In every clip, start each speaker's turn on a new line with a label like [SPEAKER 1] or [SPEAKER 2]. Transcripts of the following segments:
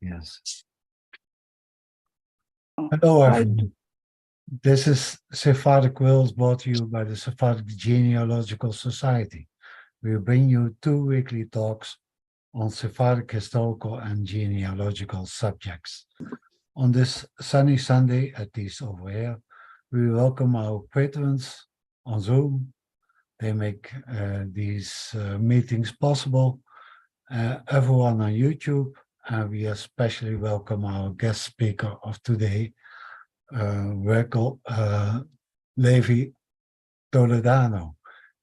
[SPEAKER 1] Yes. Hello, everyone. This is Sephardic Wills brought to you by the Sephardic Genealogical Society. We bring you 2 weekly talks on Sephardic historical and genealogical subjects. On this sunny Sunday, at least over here, we welcome our patrons on Zoom. They make these meetings possible. Everyone on YouTube, and we especially welcome our guest speaker of today, Raquel Levy-Toledano.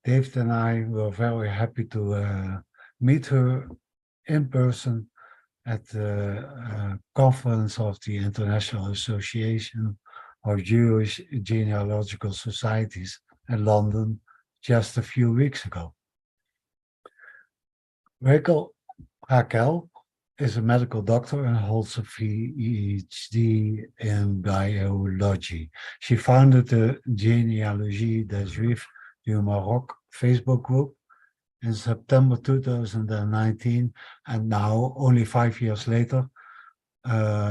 [SPEAKER 1] David and I were very happy to meet her in person at the conference of the International Association of Jewish Genealogical Societies in London just a few weeks ago. Raquel is a medical doctor and holds a PhD in biology. She founded the Genealogy des Juifs du Maroc Facebook group in September 2019, and now, only 5 years later,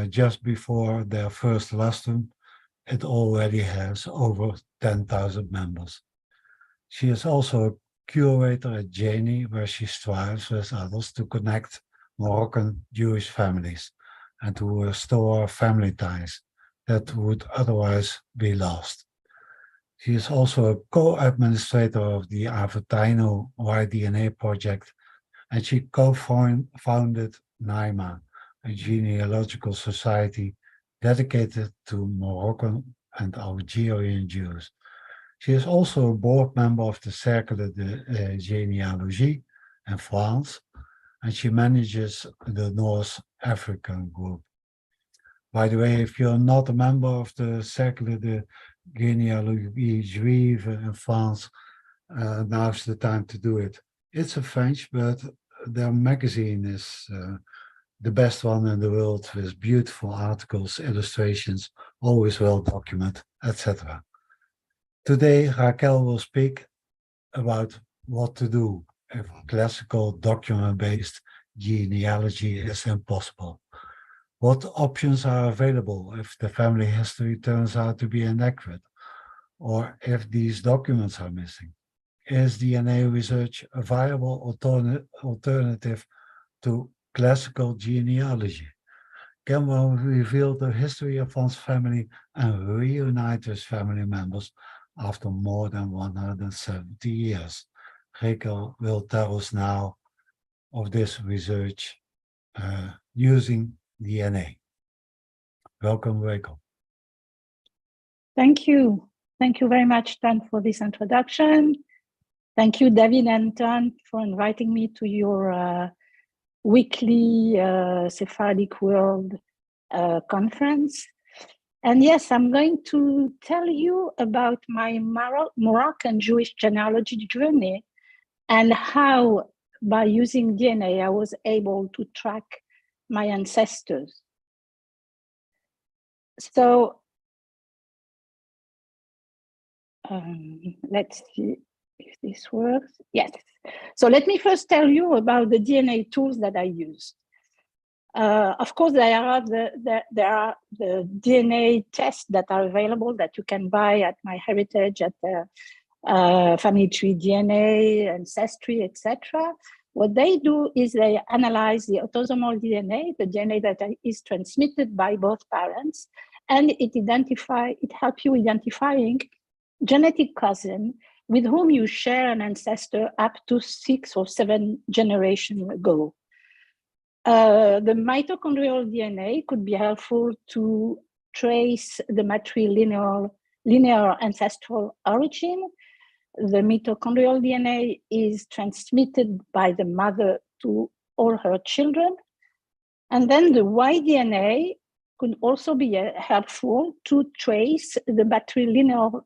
[SPEAKER 1] just before their first lustrum, it already has over 10,000 members. She is also a curator at Janie, where she strives with others to connect Moroccan Jewish families and to restore family ties that would otherwise be lost. She is also a co-administrator of the Avatino Y-DNA project, and she co-founded NAIMA, a genealogical society dedicated to Moroccan and Algerian Jews. She is also a board member of the Cercle de Genealogie in France, and she manages the North African group. By the way, if you're not a member of the Cercle de Genealogie Juive in France, now's the time to do it. It's in French, but their magazine is the best one in the world, with beautiful articles, illustrations, always well documented, etc. Today, Raquel will speak about what to do if classical document-based genealogy is impossible. What options are available if the family history turns out to be inaccurate, or if these documents are missing? Is DNA research a viable alternative to classical genealogy? Can one reveal the history of one's family and reunite his family members after more than 170 years? Raquel will tell us now of this research using DNA. Welcome, Raquel.
[SPEAKER 2] Thank you. Thank you very much, Dan, for this introduction. Thank you, David and Dan, for inviting me to your weekly Sephardic World conference. And yes, I'm going to tell you about my Moroccan Jewish genealogy journey and how, by using DNA, I was able to track my ancestors. So let's see if this works. Yes. So let me first tell you about the DNA tools that I used. Of course, there are the DNA tests that are available that you can buy at MyHeritage, at the Family Tree DNA, Ancestry, etc. What they do is they analyze the autosomal DNA, the DNA that is transmitted by both parents, and it helps you identifying genetic cousin with whom you share an ancestor up to 6 or 7 generations ago. The mitochondrial DNA could be helpful to trace the matrilineal linear ancestral origin. The mitochondrial DNA is transmitted by the mother to all her children. And then the Y-DNA could also be helpful to trace the matrilineal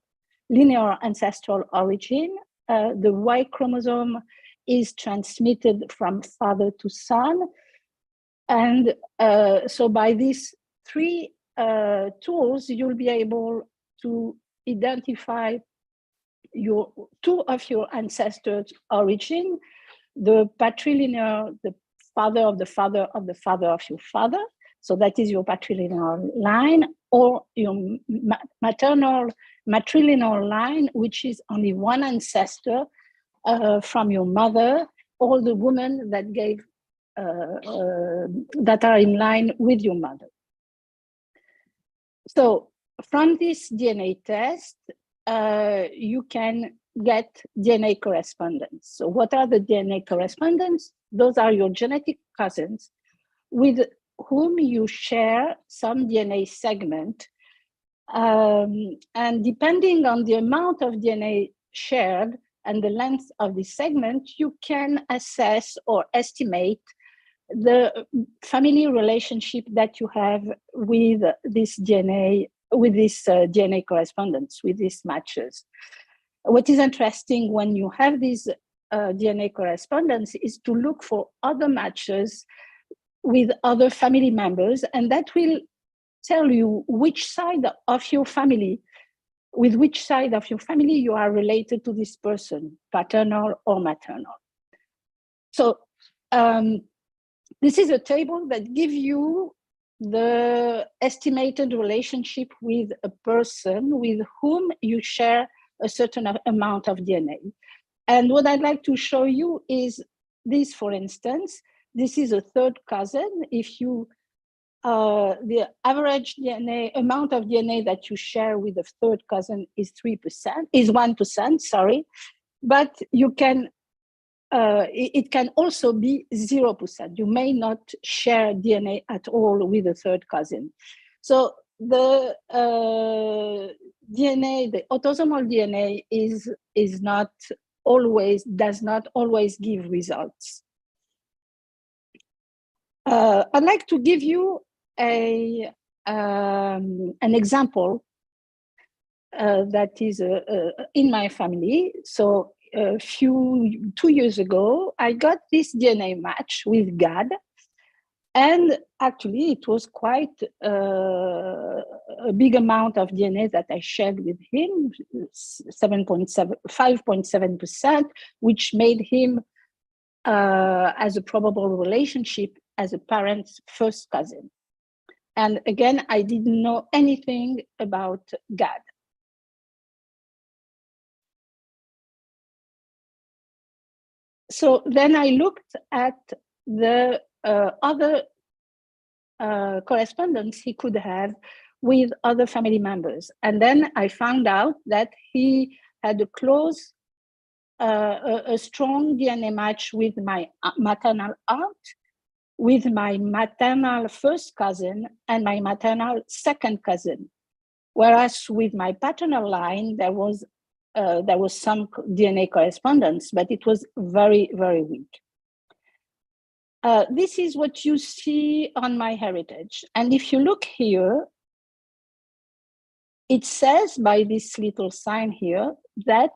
[SPEAKER 2] linear ancestral origin. The Y chromosome is transmitted from father to son. And so by these 3 tools, you'll be able to identify 2 of your ancestors' origin, the patrilineal, the father of the father of the father of your father. So that is your patrilineal line, or your maternal matrilineal line, which is only one ancestor from your mother, or the women that gave that are in line with your mother. So from this DNA test, you can get DNA correspondence. So what are the DNA correspondence? Those are your genetic cousins with whom you share some DNA segment. And depending on the amount of DNA shared and the length of the segment, you can assess or estimate the family relationship that you have with this DNA, with this DNA correspondence, with these matches. What is interesting when you have these DNA correspondence is to look for other matches with other family members, and that will tell you which side of your family, with which side of your family you are related to this person, paternal or maternal. So this is a table that gives you the estimated relationship with a person with whom you share a certain amount of DNA. And what I'd like to show you is this, for instance. This is a third cousin. If you, the average DNA amount of DNA that you share with a third cousin is 1%, sorry, but you can, it can also be 0%. You may not share DNA at all with a third cousin. So the DNA, the autosomal DNA is not always, does not always give results. I'd like to give you an example that is in my family. So 2 years ago, I got this DNA match with Gad, and actually it was quite a big amount of DNA that I shared with him, 5.7%, which made him as a probable relationship as a parent's first cousin. And again, I didn't know anything about Gad. So then I looked at the other correspondence he could have with other family members. And then I found out that he had a close, a strong DNA match with my maternal aunt, with my maternal first cousin, and my maternal second cousin. Whereas with my paternal line, there was some DNA correspondence, but it was very, very weak. This is what you see on my heritage. And if you look here, it says by this little sign here that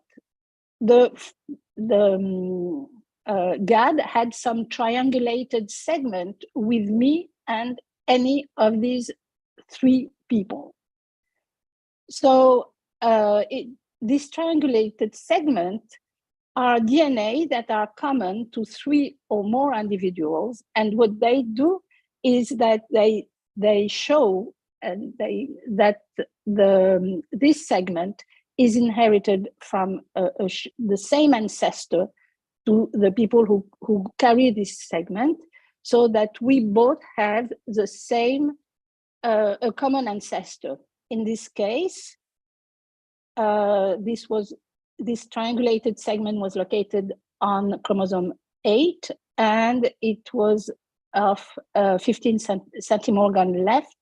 [SPEAKER 2] Gad had some triangulated segment with me and any of these 3 people. So this triangulated segment are DNA that are common to 3 or more individuals, and what they do is that they show and that this segment is inherited from the same ancestor to the people who carry this segment, so that we both have the same, a common ancestor. In this case, this triangulated segment was located on chromosome 8, and it was of 15 centimorgan length,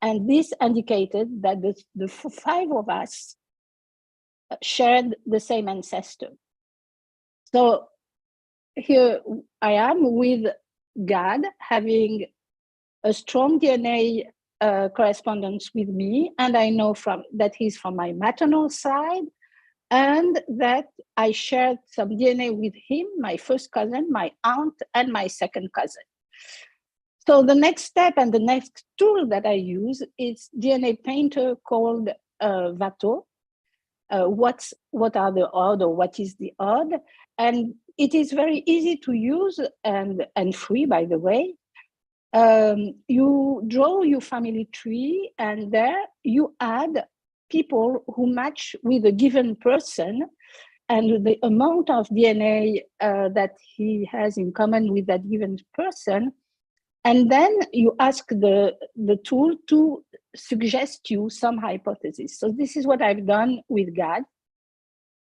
[SPEAKER 2] and this indicated that the 5 of us shared the same ancestor. So here I am with Gad having a strong DNA correspondence with me, and I know that he's from my maternal side, and that I shared some DNA with him, my first cousin, my aunt, and my second cousin. So the next step and the next tool that I use is DNA painter called Vato. What are the odd, or what is the odd? And it is very easy to use and free, by the way. you draw your family tree, and there you add people who match with a given person and the amount of DNA that he has in common with that given person. And then you ask the tool to suggest you some hypothesis. So this is what I've done with GAD.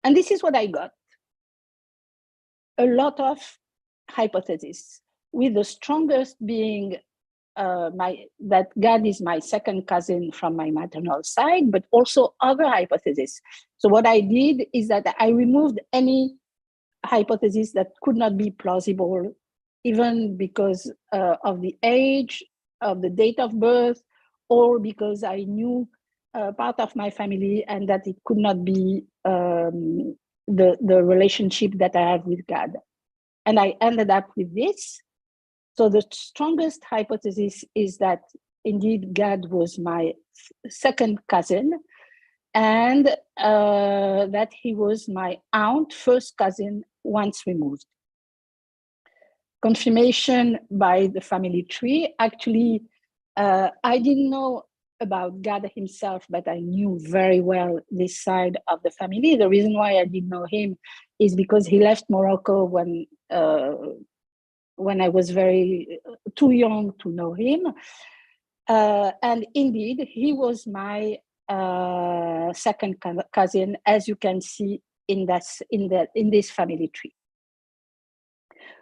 [SPEAKER 2] And this is what I got. A lot of hypotheses, with the strongest being that GAD is my second cousin from my maternal side, but also other hypotheses. So what I did is that I removed any hypothesis that could not be plausible, even because of the age, of the date of birth, or because I knew part of my family and that it could not be the relationship that I have with GAD. And I ended up with this. So the strongest hypothesis is that indeed GAD was my second cousin, and that he was my aunt, first cousin, once removed. Confirmation by the family tree. Actually, I didn't know about GAD himself, but I knew very well this side of the family. The reason why I didn't know him is because he left Morocco when I was too young to know him. And indeed, he was my second cousin, as you can see in this family tree.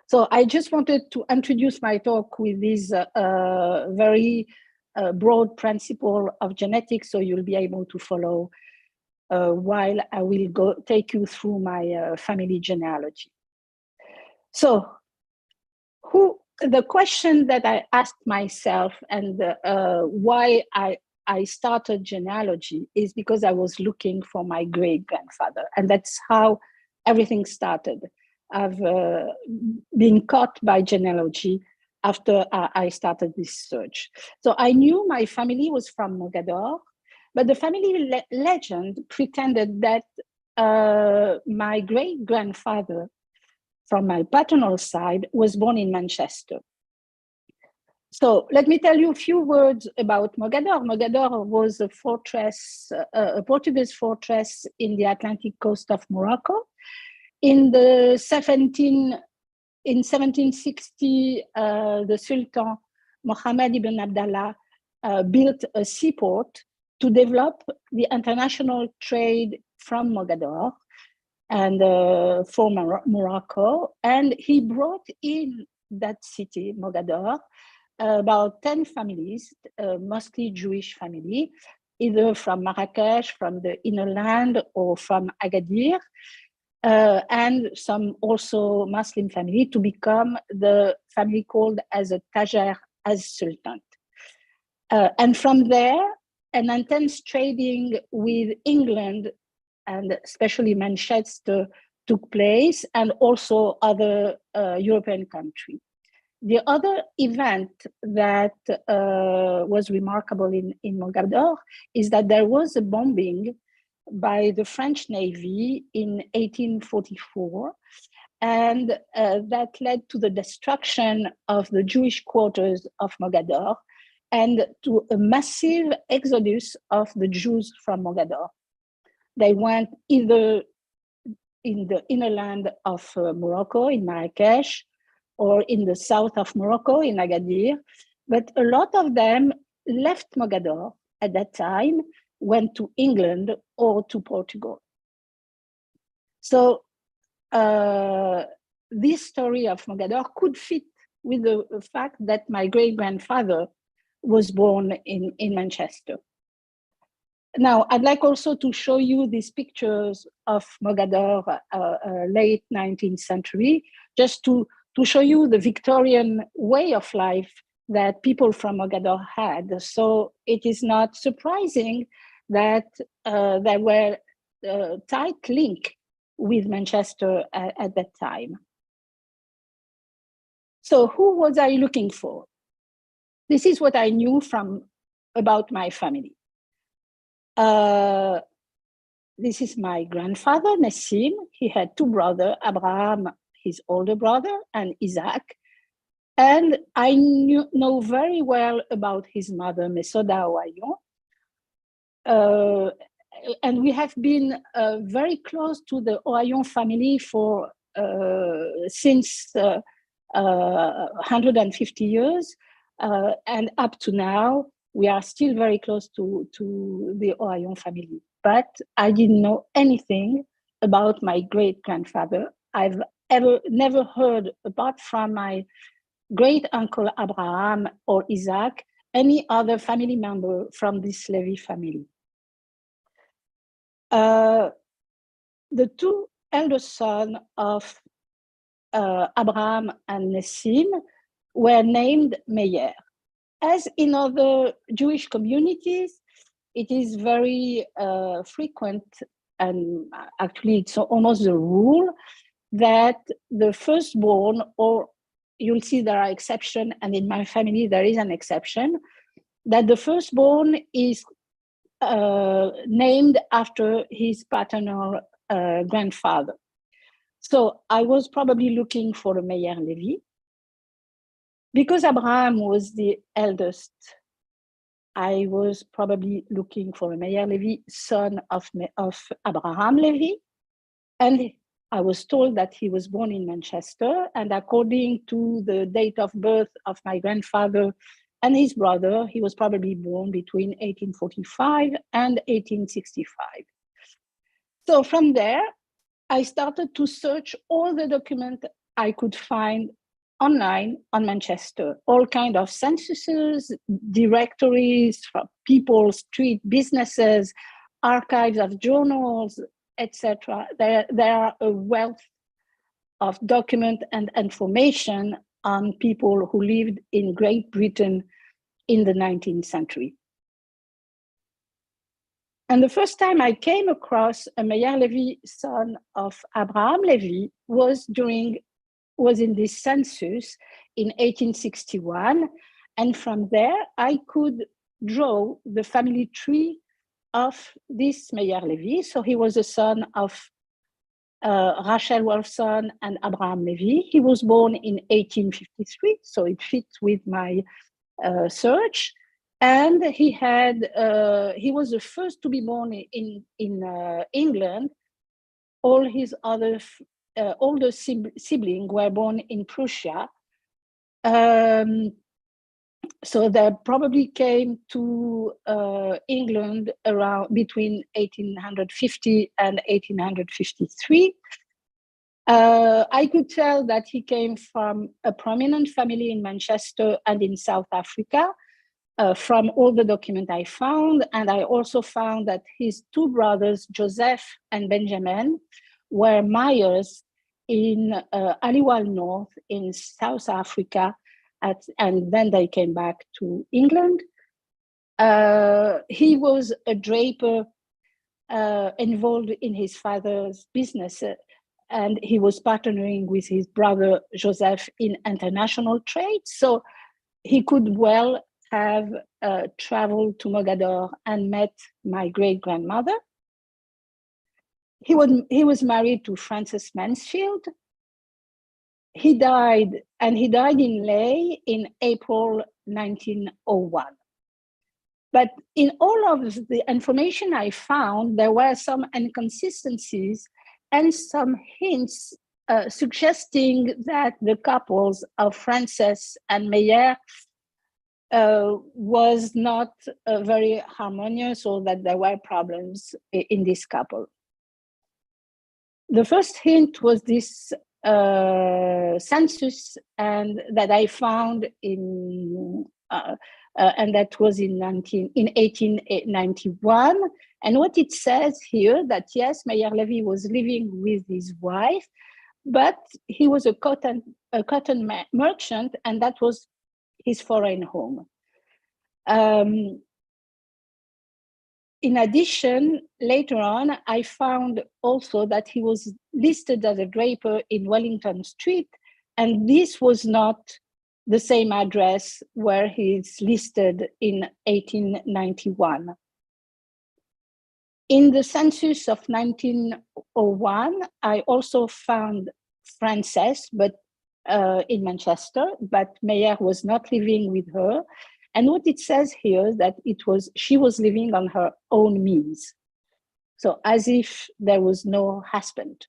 [SPEAKER 2] So I just wanted to introduce my talk with this very broad principle of genetics, so you'll be able to follow while I will take you through my family genealogy. So the question that I asked myself, and why I started genealogy, is because I was looking for my great-grandfather, and that's how everything started. I've been caught by genealogy after I started this search. So I knew my family was from Mogador, but the family legend pretended that my great-grandfather from my paternal side was born in Manchester. So let me tell you a few words about Mogador. Mogador was a fortress, a Portuguese fortress in the Atlantic coast of Morocco. In 1760, the Sultan Mohammed ibn Abdallah built a seaport to develop the international trade from Mogador and for Morocco. And he brought in that city, Mogador, about 10 families, mostly Jewish family, either from Marrakesh, from the inner land, or from Agadir, and some also Muslim family, to become the family called as a Tajer as Sultan. And from there, an intense trading with England, and especially Manchester, took place, and also other European countries. The other event that was remarkable in Mogador is that there was a bombing by the French Navy in 1844, and that led to the destruction of the Jewish quarters of Mogador and to a massive exodus of the Jews from Mogador. They went either in the inner land of Morocco, in Marrakesh, or in the south of Morocco, in Agadir. But a lot of them left Mogador at that time, went to England or to Portugal. So this story of Mogador could fit with the fact that my great-grandfather was born in Manchester. Now, I'd like also to show you these pictures of Mogador, late 19th century, just to show you the Victorian way of life that people from Mogador had. So it is not surprising that there were a tight link with Manchester at that time. So who was I looking for? This is what I knew about my family. This is my grandfather, Nassim. He had two brothers, Abraham, his older brother, and Isaac. And I know very well about his mother, Mesoda Ohayon. And we have been very close to the Ohayon family for since 150 years. And up to now, we are still very close to the Ohayon family. But I didn't know anything about my great-grandfather. I've never heard, apart from my great-uncle Abraham or Isaac, any other family member from this Levy family. The two eldest sons of Abraham and Nessim were named Meyer. As in other Jewish communities, it is very frequent, and actually it's almost the rule, that the firstborn, or you'll see there are exceptions, and in my family there is an exception, that the firstborn is named after his paternal grandfather. So I was probably looking for a Meyer Levy. Because Abraham was the eldest, I was probably looking for a Meyer Levy, son of Abraham Levy. And I was told that he was born in Manchester. And according to the date of birth of my grandfather and his brother, he was probably born between 1845 and 1865. So from there, I started to search all the documents I could find online on Manchester, all kinds of censuses, directories for people, street businesses, archives of journals, etc. There are a wealth of document and information on people who lived in Great Britain in the 19th century. And the first time I came across a Meyer Levy, son of Abraham Levy, was in this census in 1861. And from there, I could draw the family tree of this Meyer Levy. So he was a son of Rachel Wolfson and Abraham Levy. He was born in 1853, so it fits with my search. And he was the first to be born in England. All his other older siblings were born in Prussia. So they probably came to England around between 1850 and 1853. I could tell that he came from a prominent family in Manchester and in South Africa. From all the documents I found, and I also found that his two brothers, Joseph and Benjamin, were Myers in Aliwal North in South Africa, and then they came back to England. He was a draper involved in his father's business, and he was partnering with his brother Joseph in international trade, so he could well have traveled to Mogador and met my great-grandmother. He was married to Frances Mansfield. He died in Ley in April 1901. But in all of the information I found, there were some inconsistencies and some hints suggesting that the couples of Frances and Meyer was not very harmonious, or that there were problems in this couple. The first hint was this census, and that I found in, and that was in 1891. And what it says here, that yes, Meyer Levy was living with his wife, but he was a cotton merchant, and that was his foreign home. In addition, later on, I found also that he was listed as a draper in Wellington Street, and this was not the same address where he's listed in 1891. In the census of 1901, I also found Frances, but in Manchester, but Meyer was not living with her. And what it says here is that she was living on her own means. So as if there was no husband.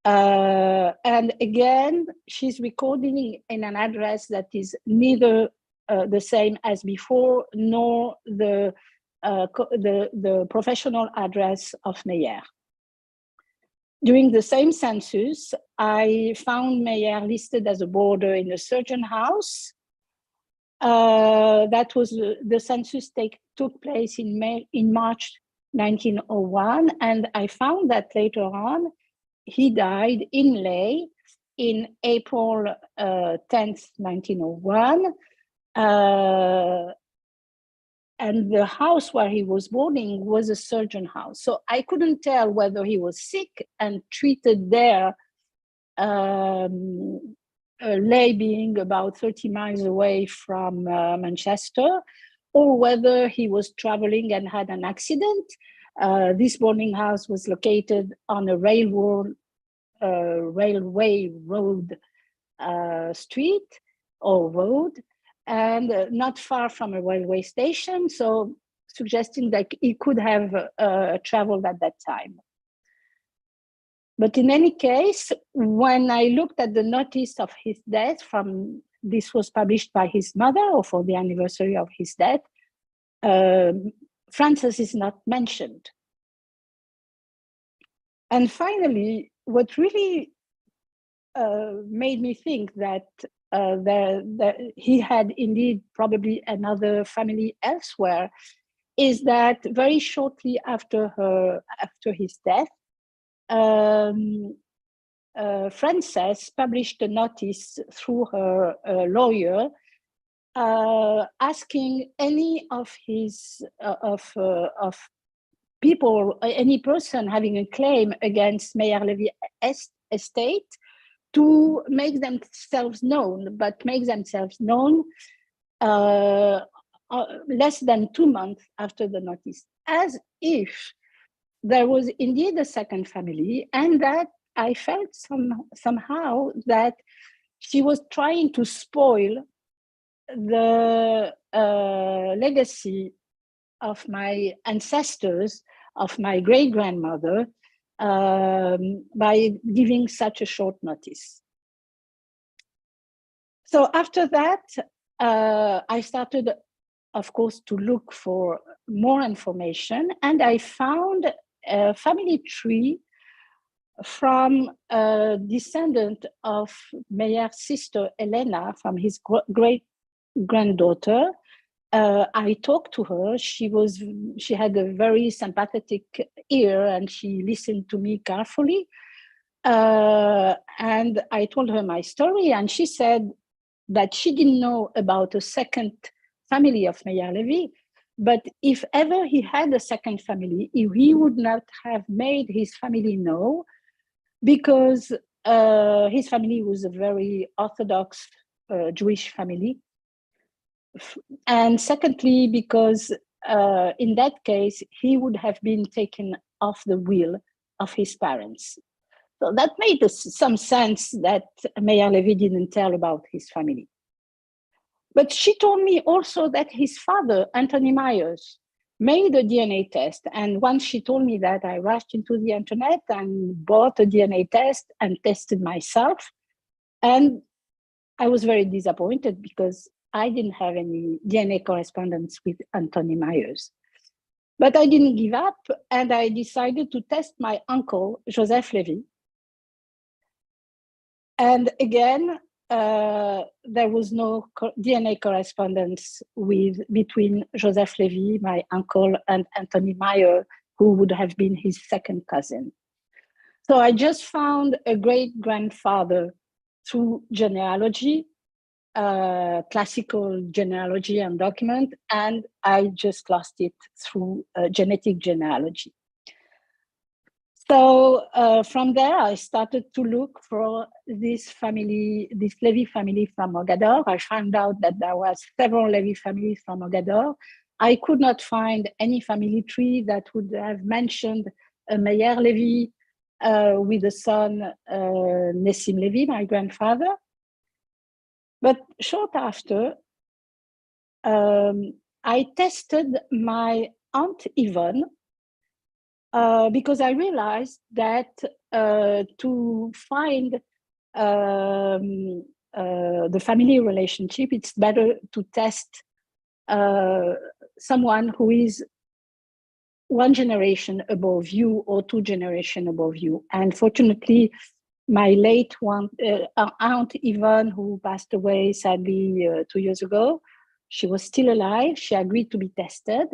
[SPEAKER 2] And again, she's recording in an address that is neither the same as before, nor the professional address of Meyer. During the same census, I found Meyer listed as a boarder in a surgeon house. That was the census took place in March 1901, and I found that later on he died in Ley in April 10th, 1901. And the house where he was boarding was a surgeon house. So I couldn't tell whether he was sick and treated there, Ley being about 30 miles away from Manchester, or whether he was traveling and had an accident. This boarding house was located on a railway road street or road, and not far from a railway station, so suggesting that he could have traveled at that time. But in any case, when I looked at the notice of his death, this was published by his mother, or for the anniversary of his death, Frances is not mentioned. And finally, what really made me think that he had indeed probably another family elsewhere is that very shortly after his death, Frances published a notice through her lawyer asking any of his people, any person having a claim against Meyer-Levy estate, to make themselves known, but make themselves known less than 2 months after the notice, as if there was indeed a second family, and that I felt somehow that she was trying to spoil the legacy of my ancestors, of my great-grandmother, by giving such a short notice. So after that, I started, of course, to look for more information, and I found a family tree from a descendant of Meyer's sister Elena, from his great-granddaughter. I talked to her. She had a very sympathetic ear, and she listened to me carefully. And I told her my story, and she said that she didn't know about a second family of Meyer-Levy, but if ever he had a second family, he would not have made his family know, because his family was a very Orthodox Jewish family. And secondly, because in that case, he would have been taken off the will of his parents. So that made some sense that Meyer-Levy didn't tell about his family. But she told me also that his father, Anthony Myers, made a DNA test. And once she told me that, I rushed into the internet and bought a DNA test and tested myself. And I was very disappointed because I didn't have any DNA correspondence with Anthony Myers. But I didn't give up, and I decided to test my uncle, Joseph Levy. And again, there was no DNA correspondence between Joseph Levy, my uncle, and Anthony Meyer, who would have been his second cousin. So I just found a great-grandfather through genealogy, classical genealogy and document, and I just lost it through genetic genealogy. So from there, I started to look for this family, this Levy family from Mogador. I found out that there was several Levy families from Mogador. I could not find any family tree that would have mentioned a Meyer Levy with a son, Nessim Levy, my grandfather. But short after, I tested my Aunt Yvonne because I realized that to find the family relationship, it's better to test someone who is one generation above you or two generations above you. And fortunately, my late Aunt Yvonne, who passed away sadly 2 years ago, she was still alive. She agreed to be tested.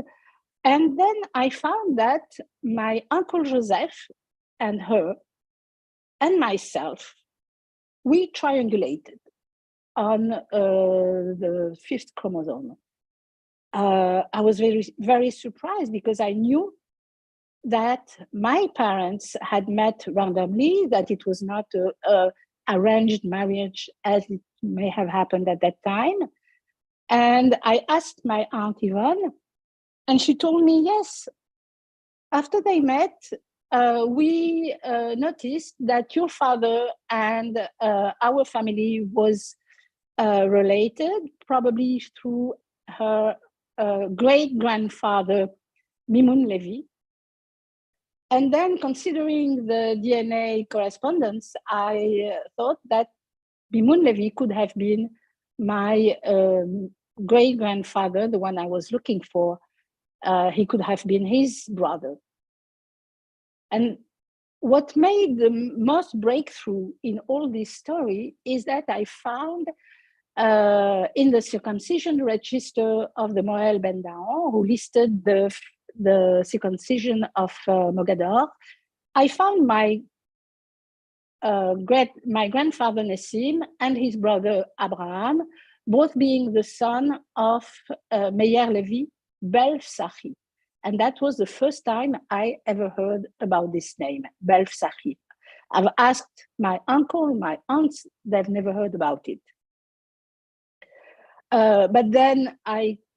[SPEAKER 2] And then I found that my Uncle Joseph and her and myself, we triangulated on the fifth chromosome. I was very, very surprised because I knew that my parents had met randomly, that it was not a arranged marriage as it may have happened at that time. And I asked my Aunt Yvonne, and she told me, yes, after they met, we noticed that your father and our family was related, probably through her great-grandfather, Mimoun Levy. And then considering the DNA correspondence, I thought that Mimoun Levy could have been my great-grandfather, the one I was looking for. He could have been his brother. And what made the most breakthrough in all this story is that I found in the circumcision register of the Moël Ben Daon, who listed the circumcision of Mogador, I found my grandfather Nassim and his brother Abraham, both being the son of Meyer Levy Belfsachi. And that was the first time I ever heard about this name, Belfsachi. I've asked my uncle, my aunts, they've never heard about it. But then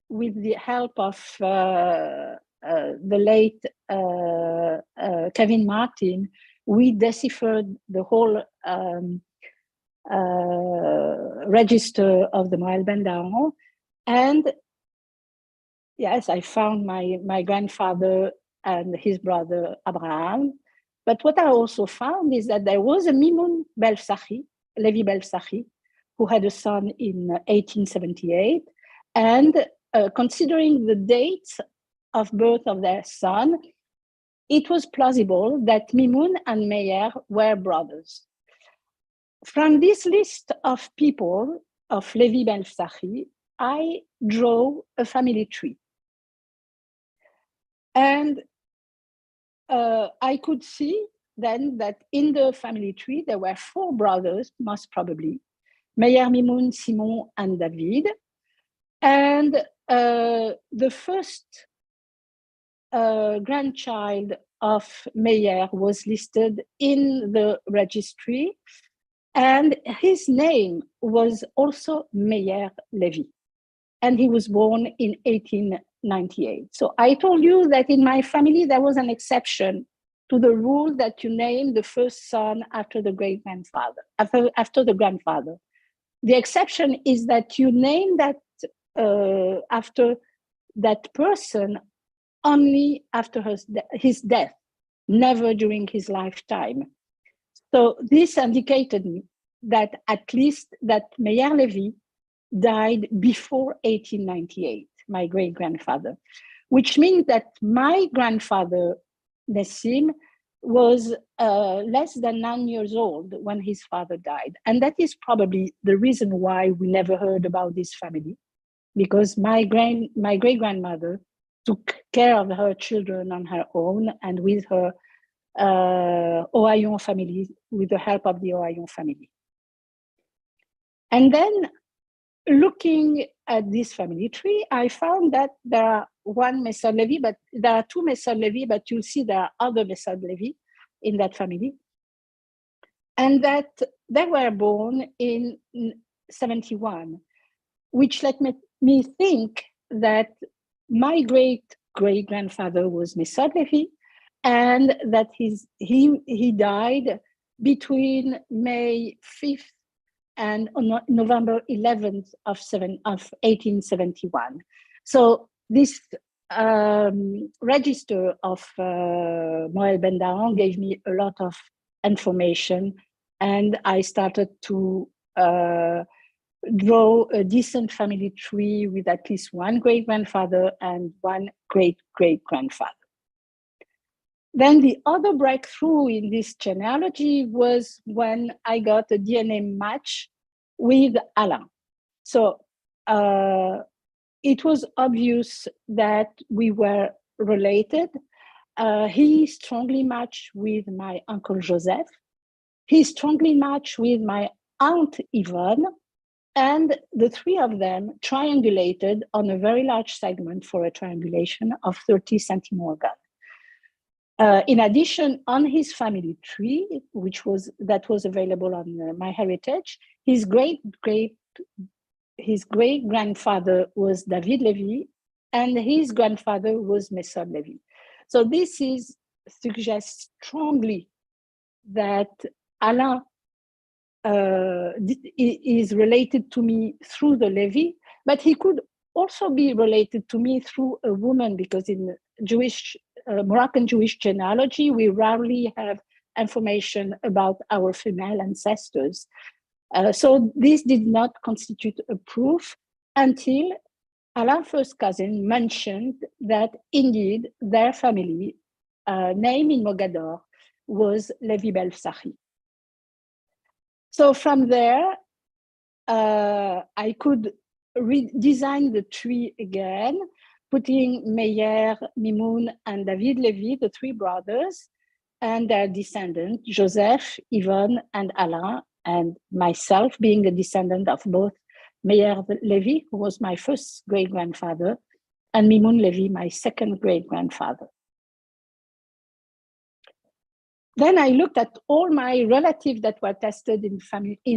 [SPEAKER 2] with the help of the late Kevin Martin, we deciphered the whole register of the Moël Ben Daon. And yes, I found my grandfather and his brother Abraham. But what I also found is that there was a Mimoun Belfsachi, Levy Belfsachi, who had a son in 1878. And considering the dates of birth of their son, it was plausible that Mimoun and Meyer were brothers. From this list of people of Levy Belfsachi, I drew a family tree. And I could see then that in the family tree, there were 4 brothers, most probably, Meyer, Mimoun, Simon, and David. And the first grandchild of Meyer was listed in the registry, and his name was also Meyer Levy, and he was born in 1898. So I told you that in my family, there was an exception to the rule that you name the first son after the great-grandfather, after the grandfather. The exception is that you name that after that person only after his death, never during his lifetime. So this indicated me that at least that Meyer Levy died before 1898, my great-grandfather, which means that my grandfather, Nassim, was less than 9 years old when his father died. And that is probably the reason why we never heard about this family, because my great-grandmother took care of her children on her own and with her Ohayon family, with the help of the Ohayon family. And then looking at this family tree, I found that there are one Mesod Levy, but there are 2 Mesod Levy, but you'll see there are other Mesod Levy in that family. And that they were born in 71, which let me think that my great-great-grandfather was Mesod Levy, and that he died between May 5th and on November 11th of 1871. So this register of Moël Bendahan gave me a lot of information, and I started to draw a decent family tree with at least one great-grandfather and one great-great-grandfather. Then the other breakthrough in this genealogy was when I got a DNA match with Alain. So it was obvious that we were related. He strongly matched with my uncle Joseph. He strongly matched with my aunt Yvonne. And the three of them triangulated on a very large segment for a triangulation of 30 centimorgan. In addition, on his family tree, that was available on MyHeritage, his great grandfather was David Levy, and his grandfather was Mesod Levy. So this suggests strongly that Alain is related to me through the Levy, but he could also be related to me through a woman, because in Moroccan Jewish genealogy, we rarely have information about our female ancestors. So this did not constitute a proof until Alain's first cousin mentioned that indeed their family name in Mogador was Levy Belsahi. So from there, I could redesign the tree again, putting Meyer, Mimoun, and David Levy, the three brothers, and their descendants, Joseph, Yvonne, and Alain, and myself being a descendant of both Meyer Levy, who was my first great-grandfather, and Mimoun Levy, my second great-grandfather. Then I looked at all my relatives that were tested in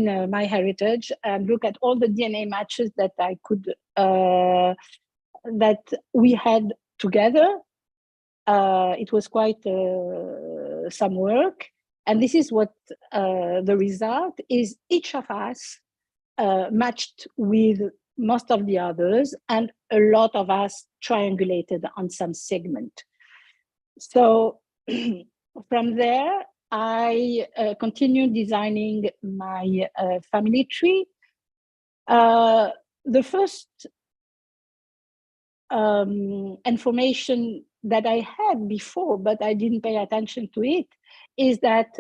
[SPEAKER 2] MyHeritage, and looked at all the DNA matches that I could, that we had together. It was quite some work. And this is what the result is. Each of us matched with most of the others, and a lot of us triangulated on some segment. So from there, I continued designing my family tree. The first information that I had before, but I didn't pay attention to it, is that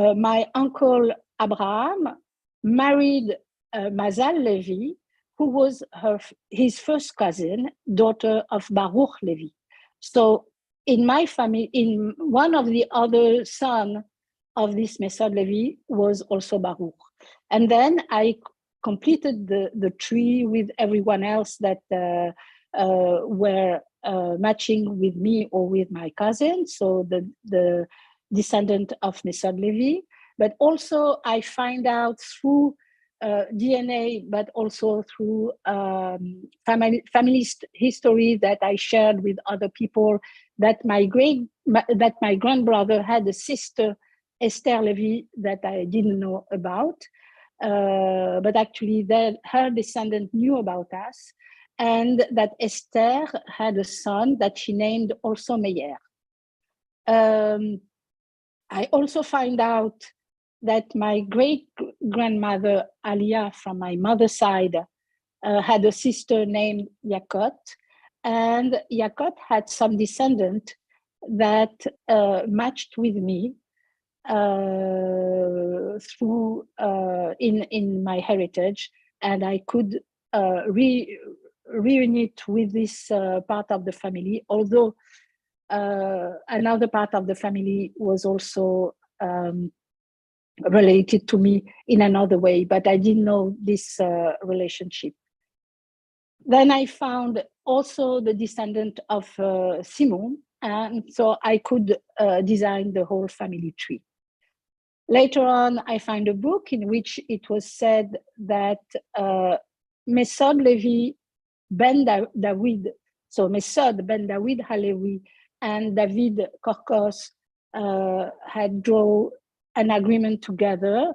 [SPEAKER 2] my uncle Abraham married Mazal Levy, who was his first cousin, daughter of Baruch Levy. So in my family, in one of the other sons of this Mesod Levy was also Baruch. And then I completed the tree with everyone else that were matching with me or with my cousin, so the descendant of Mesod Levy. But also I find out through DNA, but also through family history that I shared with other people, that my grandbrother had a sister, Esther Levy, that I didn't know about. But actually her descendant knew about us, and that Esther had a son that she named also Meyer. I also find out that my great-grandmother Alia from my mother's side had a sister named Yakot, and Yakot had some descendant that matched with me through in MyHeritage, and I could reunite with this part of the family, although another part of the family was also related to me in another way, but I didn't know this relationship. Then I found also the descendant of Simon, and so I could design the whole family tree. Later on, I found a book in which it was said that Mesod Levy ben David, so Mesod ben David Halevi and David Korkos had drawn an agreement together.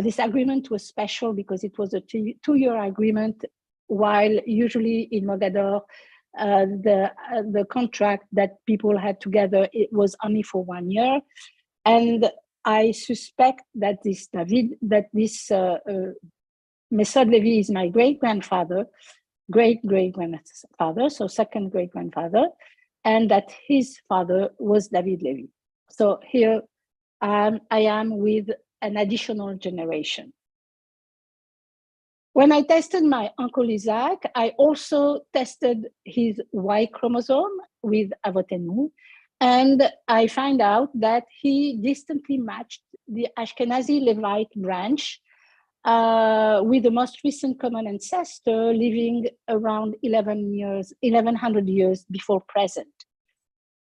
[SPEAKER 2] This agreement was special because it was a two-year agreement, while usually in Mogador, the contract that people had together, it was only for 1 year. And I suspect that this Mesod Levy is my great-grandfather, great-great-grandfather, so second great-grandfather, and that his father was David Levy. So here I am with an additional generation. When I tested my Uncle Isaac, I also tested his Y chromosome with Avotenu, and I find out that he distantly matched the Ashkenazi Levite branch with the most recent common ancestor living around 1100 years before present.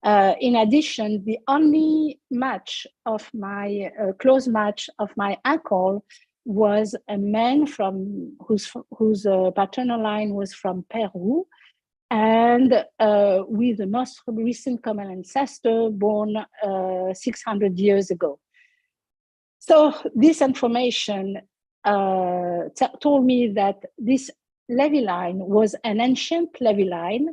[SPEAKER 2] In addition, the only match of my close match of my uncle was a man from whose paternal line was from Peru, and with the most recent common ancestor born 600 years ago. So this information told me that this Levy line was an ancient Levy line,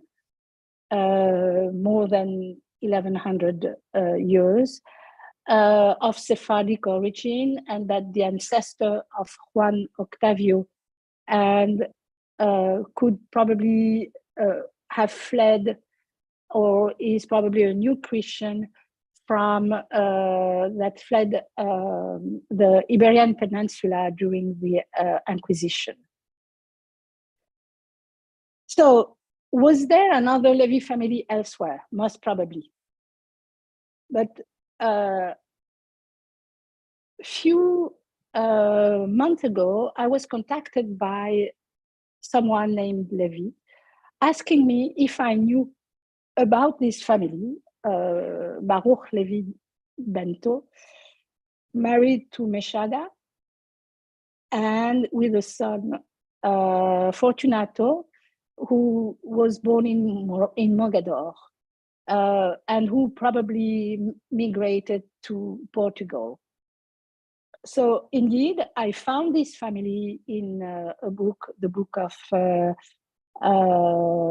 [SPEAKER 2] more than 1100 years, of Sephardic origin, and that the ancestor of Juan Octavio and could probably have fled, or is probably a new Christian from that fled the Iberian Peninsula during the Inquisition. So, was there another Levy family elsewhere? Most probably. But few months ago, I was contacted by someone named Levy, asking me if I knew about this family, Baruch Levy Bento, married to Meshada, and with a son, Fortunato, who was born in Mogador, and who probably migrated to Portugal. So indeed, I found this family in a book, the book of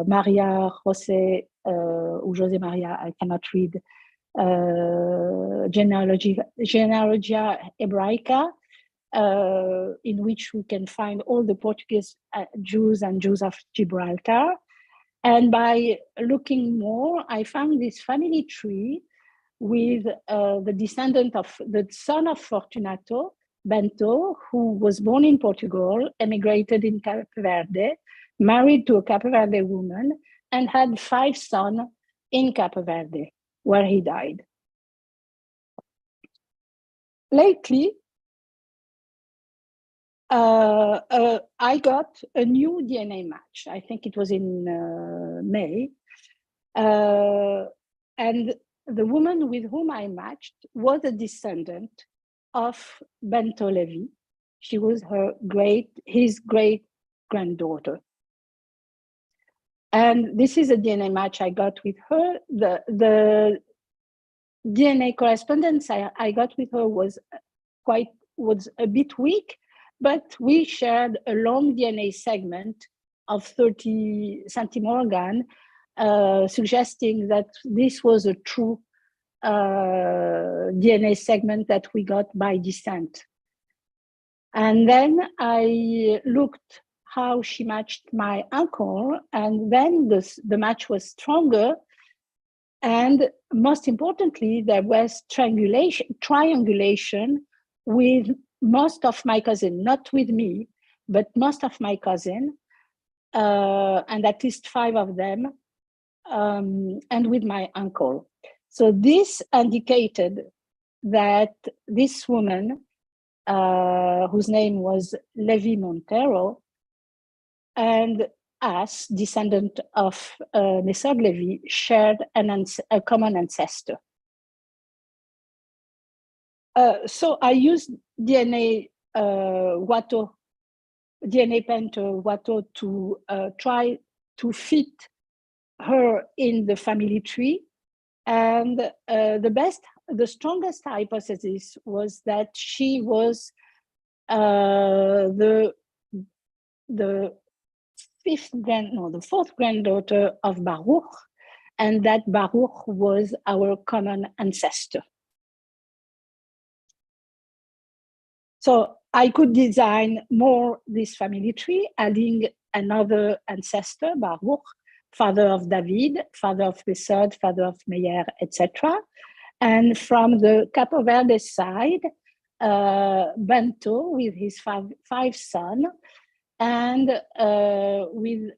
[SPEAKER 2] Maria Jose, or Jose Maria, I cannot read, Genealogia Hebraica, in which we can find all the Portuguese Jews and Jews of Gibraltar. And by looking more, I found this family tree with the descendant of the son of Fortunato, Bento, who was born in Portugal, emigrated in Cape Verde, married to a Cape Verde woman, and had 5 sons in Cape Verde, where he died. Lately, I got a new DNA match. I think it was in May. And the woman with whom I matched was a descendant of Bento Levy. She was his great granddaughter. And this is a DNA match I got with her. The DNA correspondence I got with her was a bit weak, but we shared a long DNA segment of 30 centimorgan, suggesting that this was a true DNA segment that we got by descent. And then I looked how she matched my uncle, and then the match was stronger. And most importantly, there was triangulation with most of my cousin, not with me, but most of my cousin, and at least 5 of them, and with my uncle. So this indicated that this woman, whose name was Levy Montero, and us, descendant of Mesod Levy, shared a common ancestor. So I used DNA painter Watto to try to fit her in the family tree. And the best the strongest hypothesis was that she was the fourth granddaughter of Baruch, and that Baruch was our common ancestor. So I could design more this family tree, adding another ancestor, Baruch, father of David, father of Besod, father of Meir, etc. And from the Capo Verde side, Bento with his five sons, and with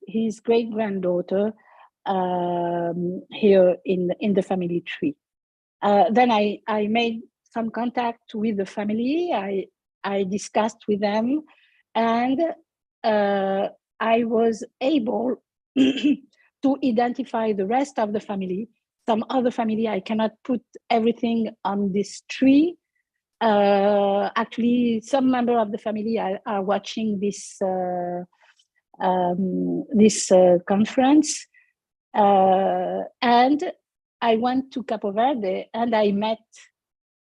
[SPEAKER 2] his great granddaughter here in the family tree. Then I made some contact with the family. I discussed with them, and I was able to identify the rest of the family. Some other family, I cannot put everything on this tree. Actually, some member of the family are watching this conference, and I went to Capo Verde and I met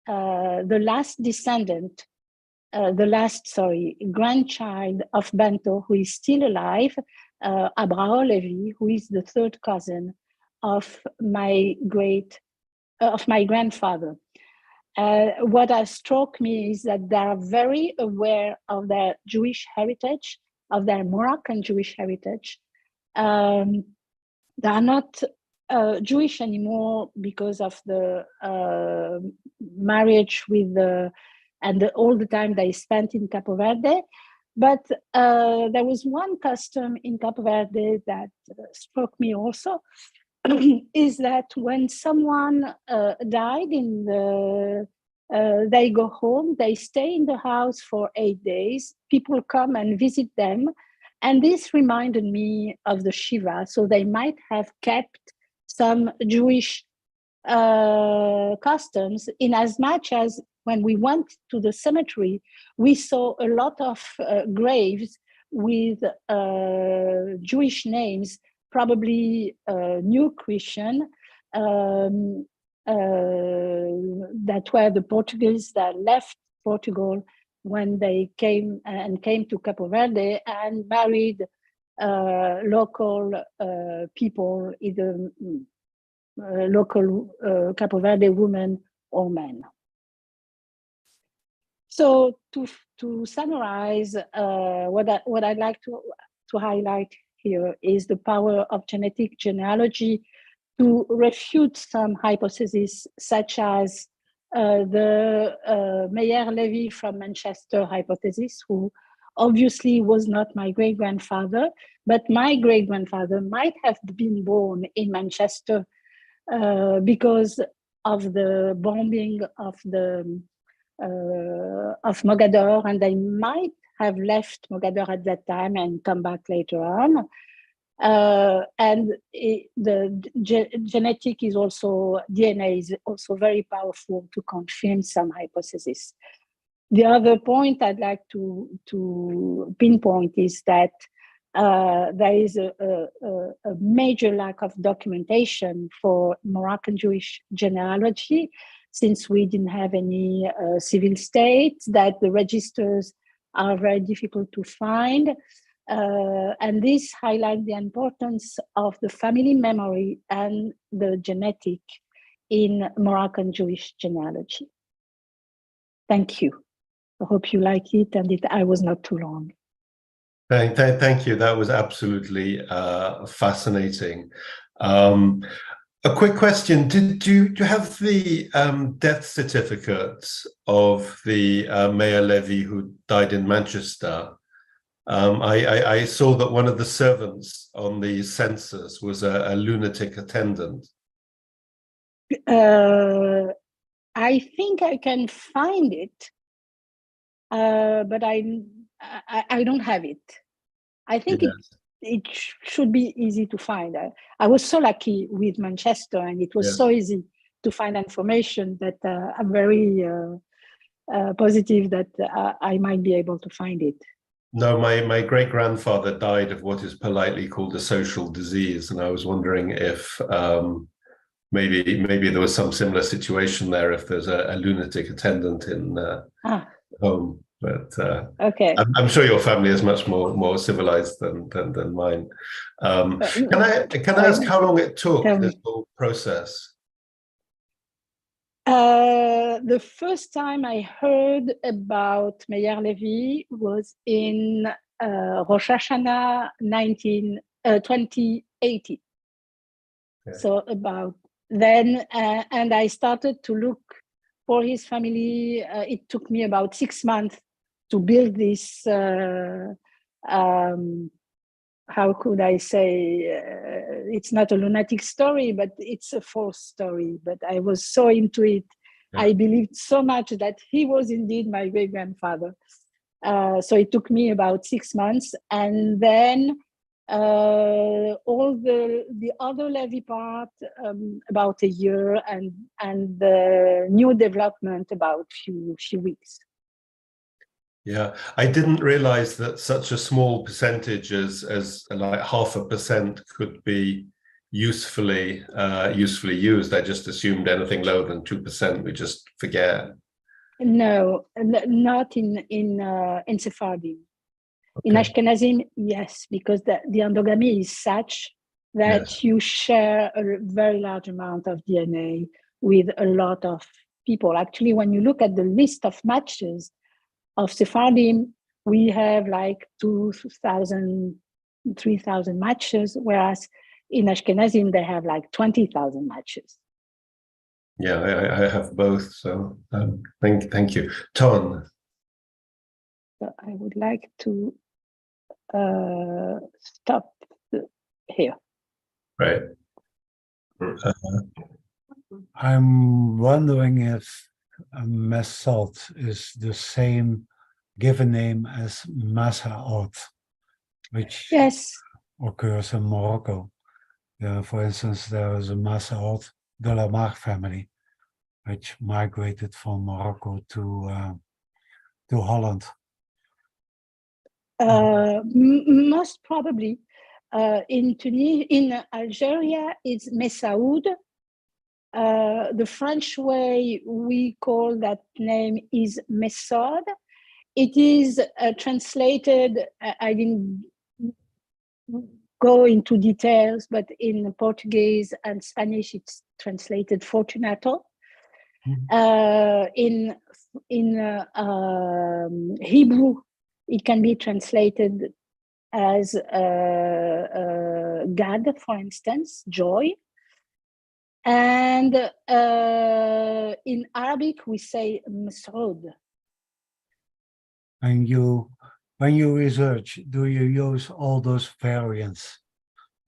[SPEAKER 2] the last descendant, grandchild of Bento, who is still alive, Raquel Levy, who is the third cousin of my grandfather. What has struck me is that they are very aware of their Jewish heritage, of their Moroccan Jewish heritage. They are not Jewish anymore because of the marriage with all the time they spent in Capo Verde. But there was one custom in Capo Verde that struck me also, is that when someone died they go home, they stay in the house for 8 days, people come and visit them. And this reminded me of the Shiva. So they might have kept some Jewish customs, in as much as when we went to the cemetery, we saw a lot of graves with Jewish names, probably New Christian, that were the Portuguese that left Portugal when they came to Capo Verde and married local people, either local Capo Verde women or men. So to summarize, what I'd like to highlight here is the power of genetic genealogy to refute some hypotheses, such as the Meyer-Levy from Manchester hypothesis, who obviously was not my great-grandfather, but my great-grandfather might have been born in Manchester because of the bombing of Mogador, and they might have left Mogador at that time and come back later on. Genetic is also, DNA is also very powerful to confirm some hypotheses. The other point I'd like to pinpoint is that there is a major lack of documentation for Moroccan Jewish genealogy, since we didn't have any civil state, that the registers are very difficult to find. And this highlights the importance of the family memory and the genetic in Moroccan Jewish genealogy. Thank you. I hope you like it, and I was not too long.
[SPEAKER 3] Thank you. That was absolutely fascinating. A quick question: do you have the death certificates of the Meyer Levy who died in Manchester? I saw that one of the servants on the census was a lunatic attendant.
[SPEAKER 2] I think I can find it, but I don't have it. I think it should be easy to find. I was so lucky with Manchester, and it was so easy to find information that I'm very positive that I might be able to find it.
[SPEAKER 3] No, my great-grandfather died of what is politely called a social disease, and I was wondering if maybe there was some similar situation there if there's a lunatic attendant in home. But
[SPEAKER 2] okay.
[SPEAKER 3] I'm sure your family is much more civilized than mine. Can I ask how long it took this whole process?
[SPEAKER 2] The first time I heard about Meyer Levy was in Rosh Hashanah 2080. Okay. So about then, and I started to look for his family. It took me about 6 months to build this, how could I say, it's not a lunatic story, but it's a false story. But I was so into it. Yeah. I believed so much that he was indeed my great-grandfather. So it took me about 6 months. And then all the other Levy part, about a year, and the new development about few weeks.
[SPEAKER 3] Yeah, I didn't realize that such a small percentage as like 0.5% could be usefully used. I just assumed anything lower than 2% we just forget.
[SPEAKER 2] No, not in Sephardim. Okay. In Ashkenazim, yes, because the endogamy is such that yes, you share a very large amount of DNA with a lot of people. Actually, when you look at the list of matches of Sephardim, we have like 2,000, 3,000 matches, whereas in Ashkenazim, they have like 20,000 matches.
[SPEAKER 3] Yeah, I have both, so thank you. Ton.
[SPEAKER 2] So I would like to stop here.
[SPEAKER 3] Right.
[SPEAKER 1] I'm wondering if Mesot is the same given name as Massaot, which
[SPEAKER 2] yes,
[SPEAKER 1] occurs in Morocco. For instance, there is a Massaot de la Mar family, which migrated from Morocco to Holland.
[SPEAKER 2] Most probably. In Algeria, it's Messaoud. The French way we call that name is Mesod. It is translated, I didn't go into details, but in Portuguese and Spanish, it's translated Fortunato. In Hebrew, it can be translated as God, for instance, joy. And in Arabic, we say Mas'ud.
[SPEAKER 1] And when you research, do you use all those variants?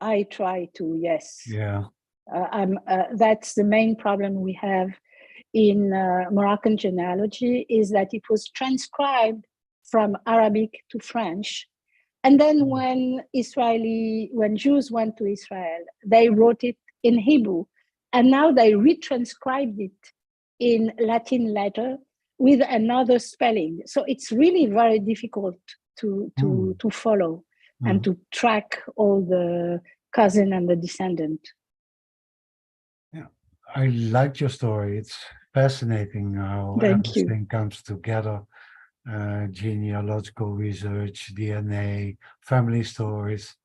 [SPEAKER 2] I try to, yes.
[SPEAKER 1] Yeah.
[SPEAKER 2] That's the main problem we have in Moroccan genealogy, is that it was transcribed from Arabic to French. And then when Jews went to Israel, they wrote it in Hebrew. And now they retranscribed it in Latin letter with another spelling. So it's really very difficult to follow and to track all the cousin and the descendant.
[SPEAKER 1] Yeah, I liked your story. It's fascinating how everything comes together. Genealogical research, DNA, family stories.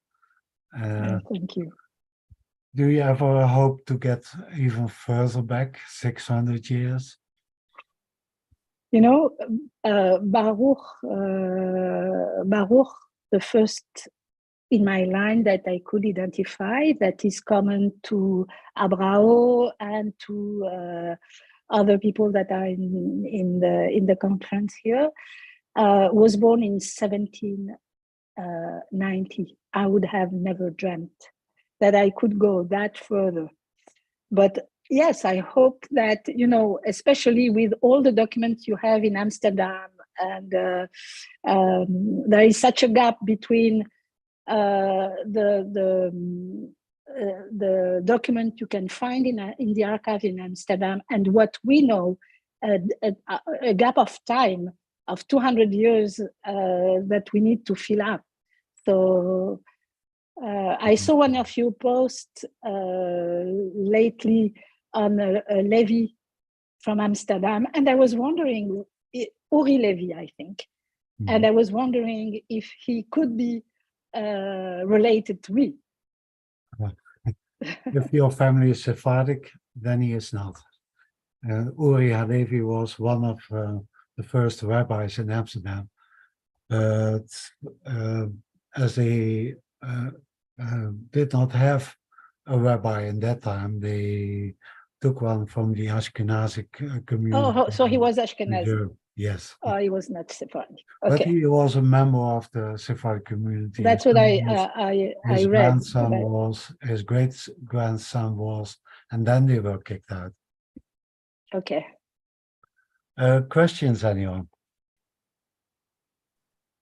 [SPEAKER 2] Thank you.
[SPEAKER 1] Do you ever hope to get even further back, 600 years?
[SPEAKER 2] You know, Baruch, the first in my line that I could identify, that is common to Abrao and to other people that are in the conference here, was born in 1790. I would have never dreamt that I could go that further. But yes, I hope that, you know, especially with all the documents you have in Amsterdam, and there is such a gap between the document you can find in the archive in Amsterdam and what we know, a gap of time of 200 years that we need to fill up. So I saw one of your posts lately on a Levy from Amsterdam, and I was wondering, Uri Levy, I think, and I was wondering if he could be related to me.
[SPEAKER 1] If your family is Sephardic, then he is not. Uri Halevi was one of the first rabbis in Amsterdam, but as they did not have a rabbi in that time, they took one from the Ashkenazic community.
[SPEAKER 2] Oh, so he was Ashkenazi.
[SPEAKER 1] Yes.
[SPEAKER 2] Oh, he was not Sephardic.
[SPEAKER 1] But
[SPEAKER 2] Okay,
[SPEAKER 1] he was a member of the Sephardic community.
[SPEAKER 2] that's what I
[SPEAKER 1] His
[SPEAKER 2] read.
[SPEAKER 1] grandson was, his great grandson was, and then they were kicked out.
[SPEAKER 2] Okay.
[SPEAKER 1] Questions, anyone?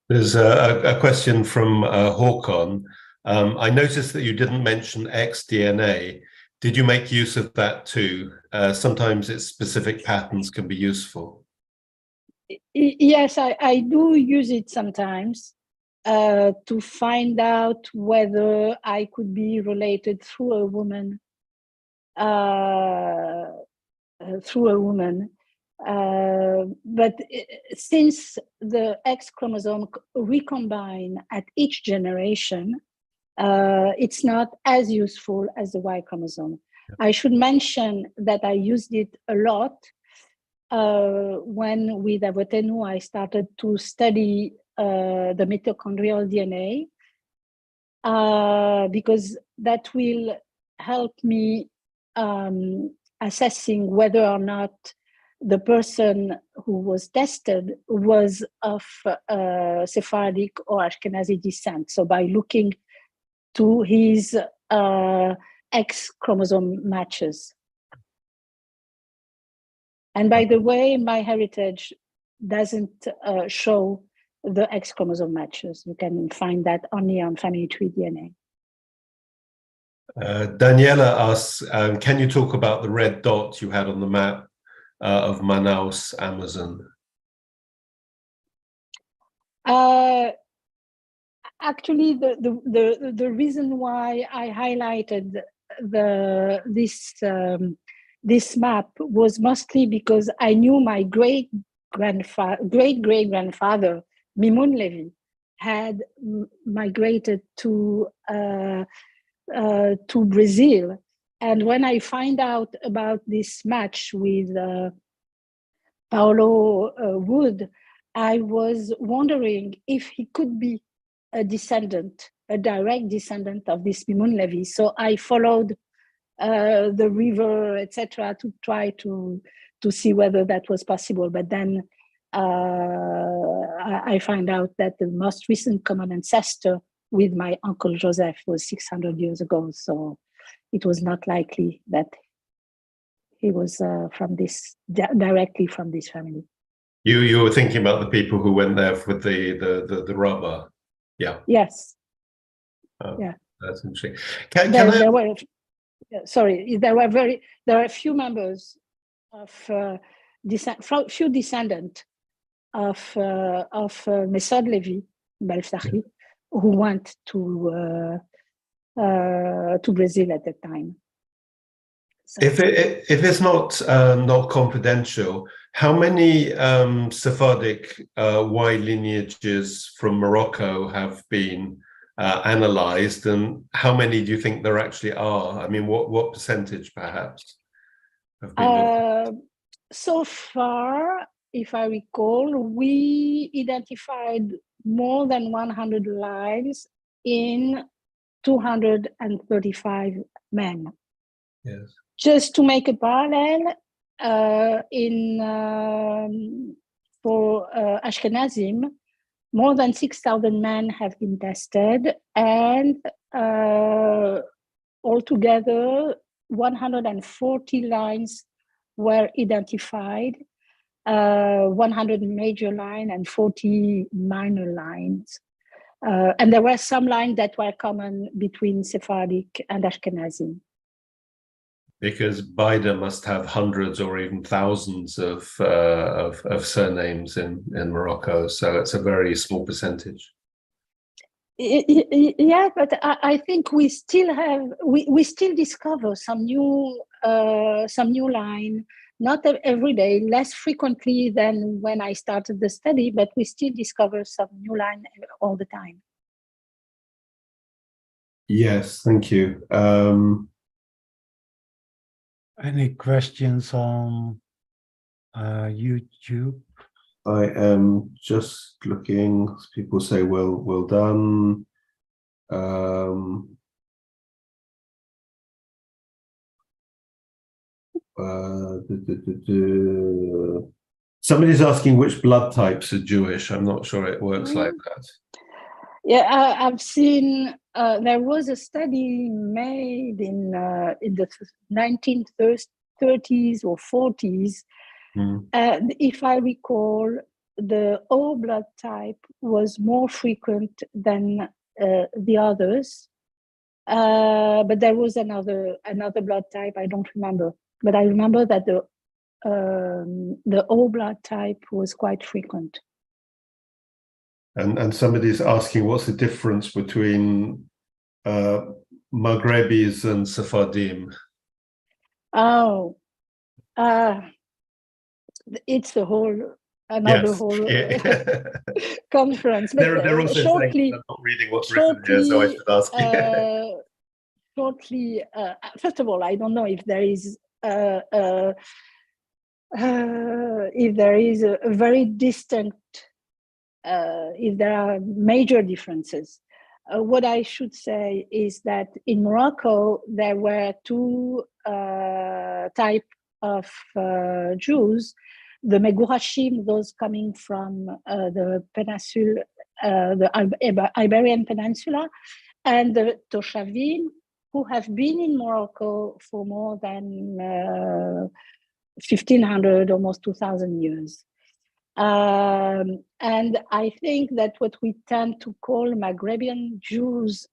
[SPEAKER 3] There's a question from Håkon. I noticed that you didn't mention XDNA. Did you make use of that too? Sometimes its specific patterns can be useful.
[SPEAKER 2] Yes, I do use it sometimes to find out whether I could be related through a woman. But since the X chromosome recombine at each generation, it's not as useful as the Y chromosome. I should mention that I used it a lot when with Avotenu I started to study the mitochondrial DNA because that will help me assessing whether or not the person who was tested was of Sephardic or Ashkenazi descent. So by looking to his X chromosome matches. And by the way, my heritage doesn't show the X chromosome matches. You can find that only on family tree DNA.
[SPEAKER 3] Daniela asks, can you talk about the red dot you had on the map of Manaus, Amazon?
[SPEAKER 2] Actually, the reason why I highlighted this map was mostly because I knew my great great grandfather Mimun Levy had migrated to Brazil, and when I find out about this match with Paulo Wood, I was wondering if he could be a descendant, a direct descendant of this Mimun Levy. So I followed the river, etc., to try to see whether that was possible. But then I find out that the most recent common ancestor with my uncle Joseph was 600 years ago. So it was not likely that he was from this directly from this family.
[SPEAKER 3] You were thinking about the people who went there with the rubber. Yeah.
[SPEAKER 2] Yes.
[SPEAKER 3] Yeah. That's interesting.
[SPEAKER 2] There were a few members of few descendants of Mesod Levy Belfsachi who went to Brazil at the time. So.
[SPEAKER 3] If it's not confidential, how many Sephardic Y lineages from Morocco have been analyzed, and how many do you think there actually are? I mean, what percentage perhaps have been looked at?
[SPEAKER 2] So far, if I recall, we identified more than 100 lines in 235 men.
[SPEAKER 3] Yes.
[SPEAKER 2] Just to make a parallel, for Ashkenazim, more than 6,000 men have been tested, and altogether 140 lines were identified, 100 major lines and 40 minor lines. And there were some lines that were common between Sephardic and Ashkenazim.
[SPEAKER 3] Because Baida must have hundreds or even thousands of surnames in Morocco, so it's a very small percentage.
[SPEAKER 2] Yeah, but I think we still have we still discover some new line, not every day, less frequently than when I started the study, but we still discover some new line all the time.
[SPEAKER 3] Yes, thank you.
[SPEAKER 1] Any questions on YouTube?
[SPEAKER 3] I am just looking. People say, well done. Somebody's asking which blood types are Jewish. I'm not sure it works like that.
[SPEAKER 2] Yeah, I've seen there was a study made in the 1930s or 40s. And if I recall, the O blood type was more frequent than the others. But there was another blood type, I don't remember. But I remember that the O blood type was quite frequent.
[SPEAKER 3] And somebody's asking what's the difference between Maghrebis and Sephardim?
[SPEAKER 2] Oh, it's a whole conference. But
[SPEAKER 3] they're also
[SPEAKER 2] shortly,
[SPEAKER 3] saying I'm not reading what's written here, so I should ask you.
[SPEAKER 2] Shortly, first of all, I don't know if there is a very distinct, if there are major differences. What I should say is that in Morocco, there were two types of Jews: the Megurashim, those coming from the peninsula, the Iberian Peninsula, and the Toshavim, who have been in Morocco for more than 1,500, almost 2,000 years. And I think that what we tend to call Maghrebian Jews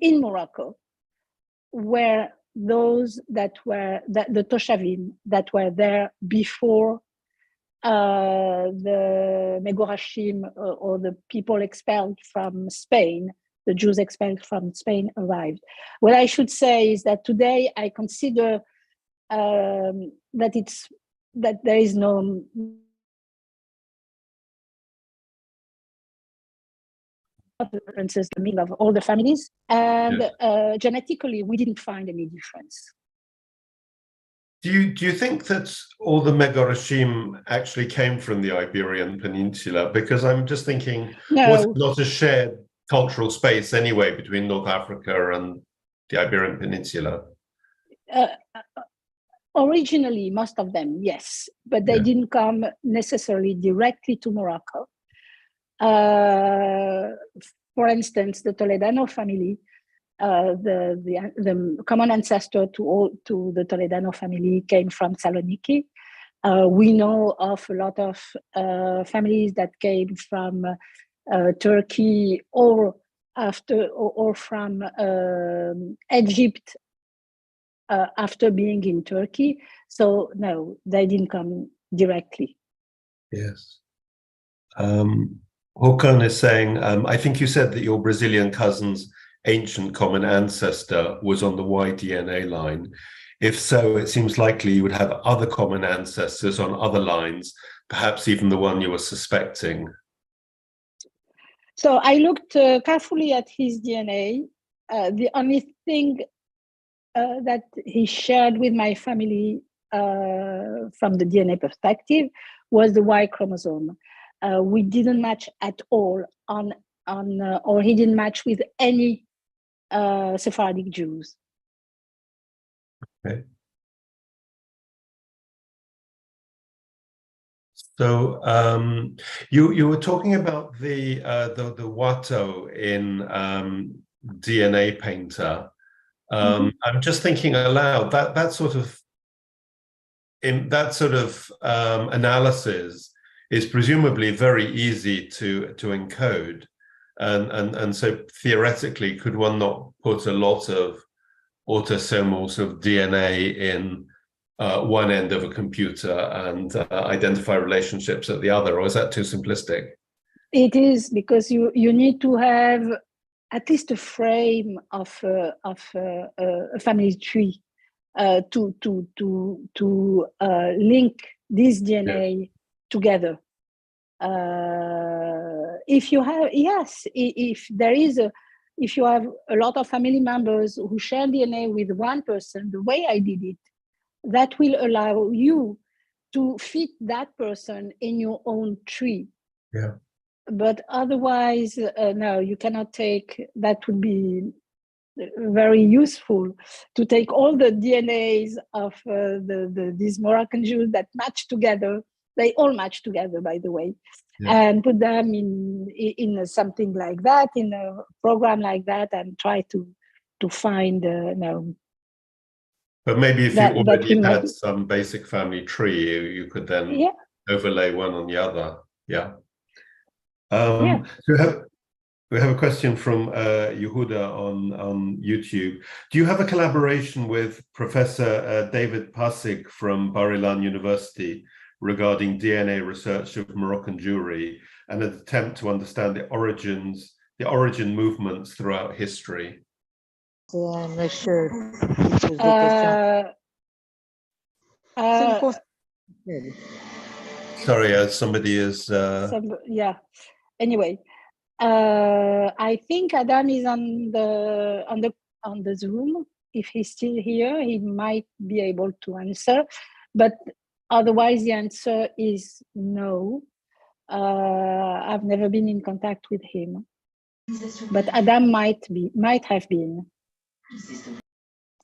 [SPEAKER 2] in Morocco were those that were the Toshavim that were there before the Megurashim or the people expelled from Spain, the Jews expelled from Spain arrived. What I should say is that today I consider that there is no differences in the meaning of all the families, and genetically we didn't find any difference.
[SPEAKER 3] Do you think that all the Megurashim actually came from the Iberian Peninsula? Because I'm just thinking, was it not a shared cultural space anyway between North Africa and the Iberian Peninsula?
[SPEAKER 2] Originally, most of them, yes, but they didn't come necessarily directly to Morocco. For instance, the Toledano family, the common ancestor to the Toledano family came from Saloniki. We know of a lot of families that came from Turkey or from Egypt after being in Turkey. So no, they didn't come directly.
[SPEAKER 3] Yes. Håkan is saying, I think you said that your Brazilian cousin's ancient common ancestor was on the Y DNA line. If so, it seems likely you would have other common ancestors on other lines, perhaps even the one you were suspecting.
[SPEAKER 2] So I looked carefully at his DNA. The only thing that he shared with my family from the DNA perspective was the Y chromosome. We didn't match at all or he didn't match with any Sephardic Jews.
[SPEAKER 3] Okay. So you were talking about the Watto in DNA Painter. I'm just thinking aloud that sort of analysis is presumably very easy to encode, and so theoretically, could one not put a lot of autosomal sort of DNA in one end of a computer and identify relationships at the other, or is that too simplistic?
[SPEAKER 2] It is, because you need to have at least a frame of a family tree to link this DNA together. If you have, yes, if you have a lot of family members who share DNA with one person, the way I did it, that will allow you to fit that person in your own tree.
[SPEAKER 3] Yeah.
[SPEAKER 2] But otherwise, no, you cannot take, that would be very useful to take all the DNAs of these Moroccan Jews that match together. They all match together, by the way, and put them in something like that, in a program like that, and try to find no.
[SPEAKER 3] But maybe if you already had some basic family tree, you could then overlay one on the other. Yeah. So we have a question from Yehuda on YouTube. Do you have a collaboration with Professor David Pasig from Bar-Ilan University regarding DNA research of Moroccan Jewry and an attempt to understand the origin movements throughout history?
[SPEAKER 4] I'm not sure.
[SPEAKER 3] Sorry, somebody is.
[SPEAKER 2] Anyway, I think Adam is on the Zoom. If he's still here, he might be able to answer. But otherwise, the answer is no. I've never been in contact with him. But Adam might have been.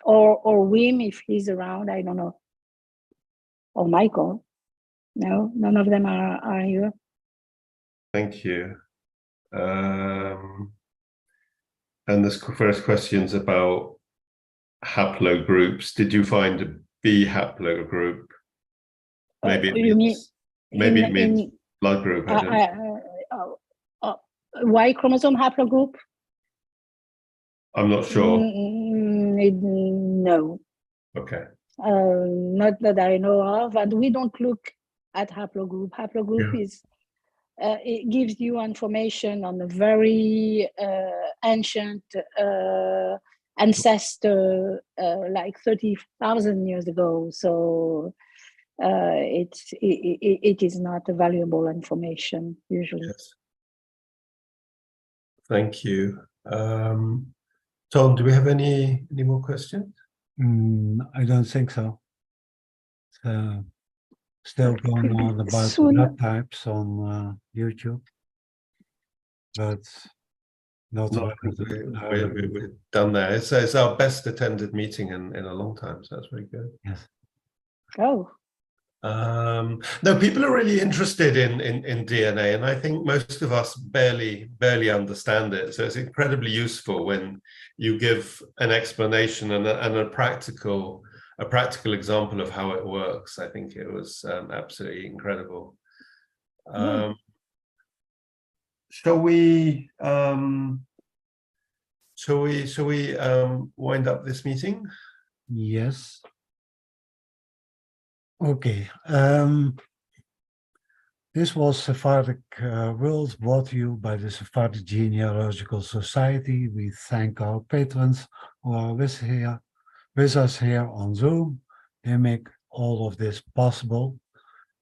[SPEAKER 2] Or Wim, if he's around, I don't know. Or Michael. No, none of them are here.
[SPEAKER 3] Thank you. And this first question's about haplogroups. Did you find a B haplogroup? Maybe it means blood group.
[SPEAKER 2] Y chromosome haplogroup?
[SPEAKER 3] I'm not sure.
[SPEAKER 2] No.
[SPEAKER 3] Okay.
[SPEAKER 2] Not that I know of, and we don't look at haplogroup. Haplogroup is it gives you information on a very ancient ancestor, like 30,000 years ago. So it is not a valuable information usually.
[SPEAKER 3] Yes. Thank you. Tom, do we have any more questions?
[SPEAKER 1] I don't think so. Still going on about blood types on YouTube, but not
[SPEAKER 3] we've done that. It's our best attended meeting in a long time, so that's very good.
[SPEAKER 1] Yes.
[SPEAKER 2] Oh.
[SPEAKER 3] No, people are really interested in DNA, and I think most of us barely understand it. So it's incredibly useful when you give an explanation and a practical example of how it works. I think it was absolutely incredible. Shall we wind up this meeting?
[SPEAKER 1] Yes. Okay. This was Sephardic World, brought to you by the Sephardic Genealogical Society. We thank our patrons who are with us here on Zoom. They make all of this possible.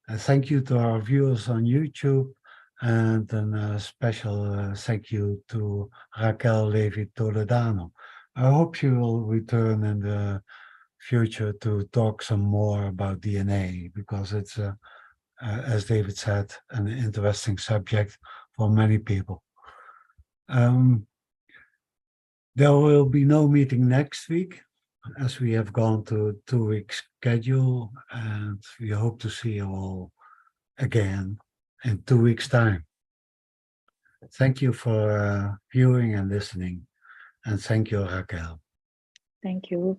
[SPEAKER 1] And thank you to our viewers on YouTube, and a special thank you to Raquel Levy-Toledano. I hope you will return in the future to talk some more about DNA, because it's, as David said, an interesting subject for many people. There will be no meeting next week, as we have gone to a 2-week schedule, and we hope to see you all again in 2 weeks' time. Thank you for viewing and listening, and thank you, Raquel.
[SPEAKER 2] Thank you.